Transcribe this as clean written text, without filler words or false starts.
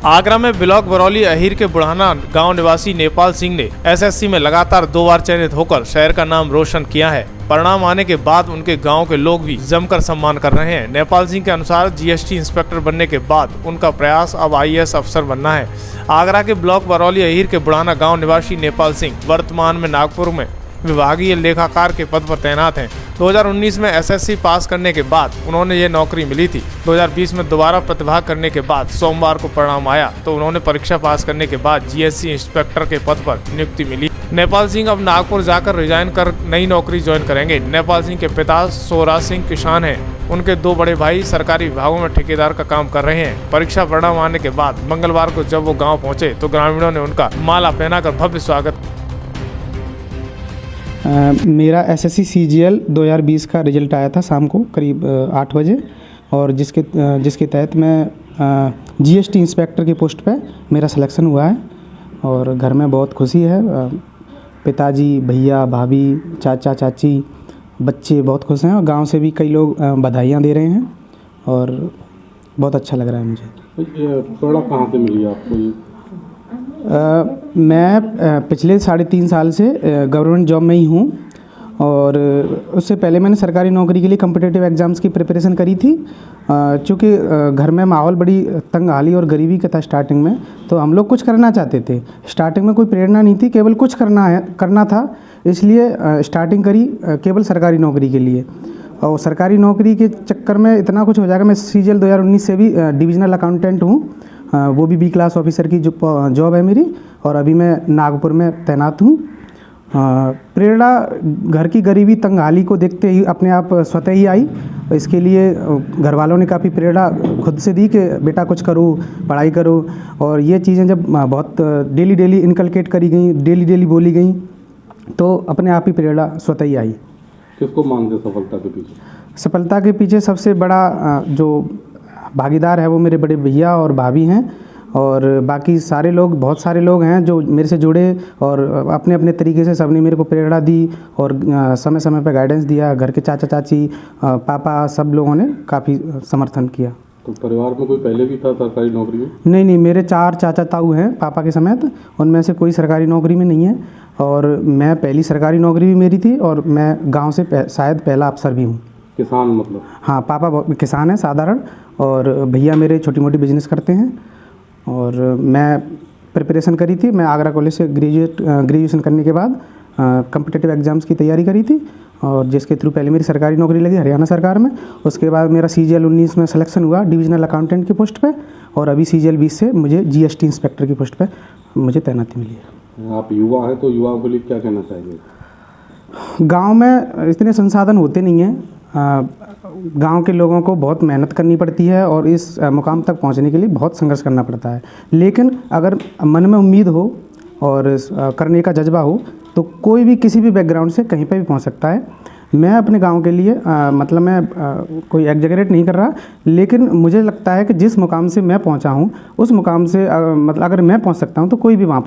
आगरा में ब्लॉक बरौली अहीर के बुढ़ाना गांव निवासी नेपाल सिंह ने एसएससी में लगातार 2 बार चयनित होकर शहर का नाम रोशन किया है। परिणाम आने के बाद उनके गांव के लोग भी जमकर सम्मान कर रहे हैं। नेपाल सिंह के अनुसार जीएसटी इंस्पेक्टर बनने के बाद उनका प्रयास अब आईएएस अफसर बनना है। आगरा के ब्लॉक बरौली अहीर के बुढ़ाना गाँव निवासी नेपाल सिंह वर्तमान में नागपुर में विभागीय लेखाकार के पद पर तैनात हैं। 2019 में एसएससी पास करने के बाद उन्होंने ये नौकरी मिली थी। 2020 में दोबारा प्रतिभाग करने के बाद सोमवार को परिणाम आया तो उन्होंने परीक्षा पास करने के बाद जीएसटी इंस्पेक्टर के पद पर नियुक्ति मिली। नेपाल सिंह अब नागपुर जाकर रिजाइन कर नई नौकरी ज्वाइन करेंगे। नेपाल सिंह के पिता सोराज सिंह किसान हैं। उनके 2 बड़े भाई सरकारी विभागों में ठेकेदार का काम कर रहे हैं। परीक्षा परिणाम आने के बाद मंगलवार को जब वो गाँव पहुँचे तो ग्रामीणों ने उनका माला पहनाकर भव्य स्वागत। मेरा एसएससी सीजीएल 2020 का रिजल्ट आया था शाम को करीब 8 बजे और जिसके तहत मैं जीएसटी इंस्पेक्टर की पोस्ट पे मेरा सिलेक्शन हुआ है और घर में बहुत खुशी है। पिताजी, भैया, भाभी, चाचा, चाची, बच्चे बहुत खुश हैं और गांव से भी कई लोग बधाइयाँ दे रहे हैं और बहुत अच्छा लग रहा है मुझे। थोड़ा कहाँ से मिली आपको? मैं पिछले 3.5 साल से गवर्नमेंट जॉब में ही हूँ और उससे पहले मैंने सरकारी नौकरी के लिए कॉम्पिटिटिव एग्ज़ाम्स की प्रिपरेशन करी थी। चूँकि घर में माहौल बड़ी तंगहाली और गरीबी का था स्टार्टिंग में, तो हम लोग कुछ करना चाहते थे। स्टार्टिंग में कोई प्रेरणा नहीं थी, केवल कुछ करना था, इसलिए स्टार्टिंग करी केवल सरकारी नौकरी के लिए। और सरकारी नौकरी के चक्कर में इतना कुछ हो जाएगा। मैं सीजीएल 2019 से भी डिविजनल अकाउंटेंट हूँ, वो भी बी क्लास ऑफिसर की जो जॉब है मेरी, और अभी मैं नागपुर में तैनात हूँ। प्रेरणा घर की गरीबी तंगहाली को देखते ही अपने आप स्वतः ही आई। इसके लिए घर वालों ने काफ़ी प्रेरणा खुद से दी कि बेटा कुछ करो, पढ़ाई करो, और ये चीज़ें जब बहुत डेली इनकलकेट करी गई, डेली बोली गई, तो अपने आप ही प्रेरणा स्वतः ही आई। किसको मानते सफलता के पीछे? सफलता के पीछे सबसे बड़ा जो भागीदार है वो मेरे बड़े भैया और भाभी हैं, और बाकी सारे लोग, बहुत सारे लोग हैं जो मेरे से जुड़े और अपने अपने तरीके से सबने मेरे को प्रेरणा दी और समय समय पर गाइडेंस दिया। घर के चाचा चाची, पापा, सब लोगों ने काफ़ी समर्थन किया। तो परिवार में कोई पहले भी था सरकारी नौकरी में? नहीं, मेरे 4 चाचा ताऊ हैं पापा के समेत, उनमें से कोई सरकारी नौकरी में नहीं है और मैं पहली सरकारी नौकरी भी मेरी थी और मैं गाँव से शायद पहला अफसर भी हूँ। किसान मतलब? हाँ, पापा किसान हैं साधारण, और भैया मेरे छोटी मोटी बिजनेस करते हैं। और मैं प्रिपरेशन करी थी, मैं आगरा कॉलेज से ग्रेजुएशन करने के बाद कॉम्पिटिटिव एग्ज़ाम्स की तैयारी करी थी, और जिसके थ्रू पहले मेरी सरकारी नौकरी लगी हरियाणा सरकार में। उसके बाद मेरा सीजीएल 19 में सिलेक्शन हुआ डिविजनल अकाउंटेंट की पोस्ट पे, और अभी सीजीएल 20 से मुझे जीएसटी इंस्पेक्टर की पोस्ट पे मुझे तैनाती मिली है। आप युवा हैं तो युवाओं के लिए क्या कहना चाहिए? गाँव में इतने संसाधन होते नहीं हैं। गांव के लोगों को बहुत मेहनत करनी पड़ती है और इस मुकाम तक पहुंचने के लिए बहुत संघर्ष करना पड़ता है। लेकिन अगर मन में उम्मीद हो और करने का जज्बा हो तो कोई भी किसी भी बैकग्राउंड से कहीं पर भी पहुंच सकता है। मैं अपने गांव के लिए मतलब मैं कोई एग्जैगरेट नहीं कर रहा, लेकिन मुझे लगता है कि जिस मुकाम से मैं पहुंचा हूं उस मुकाम से मतलब अगर मैं पहुंच सकता हूं तो कोई भी वहां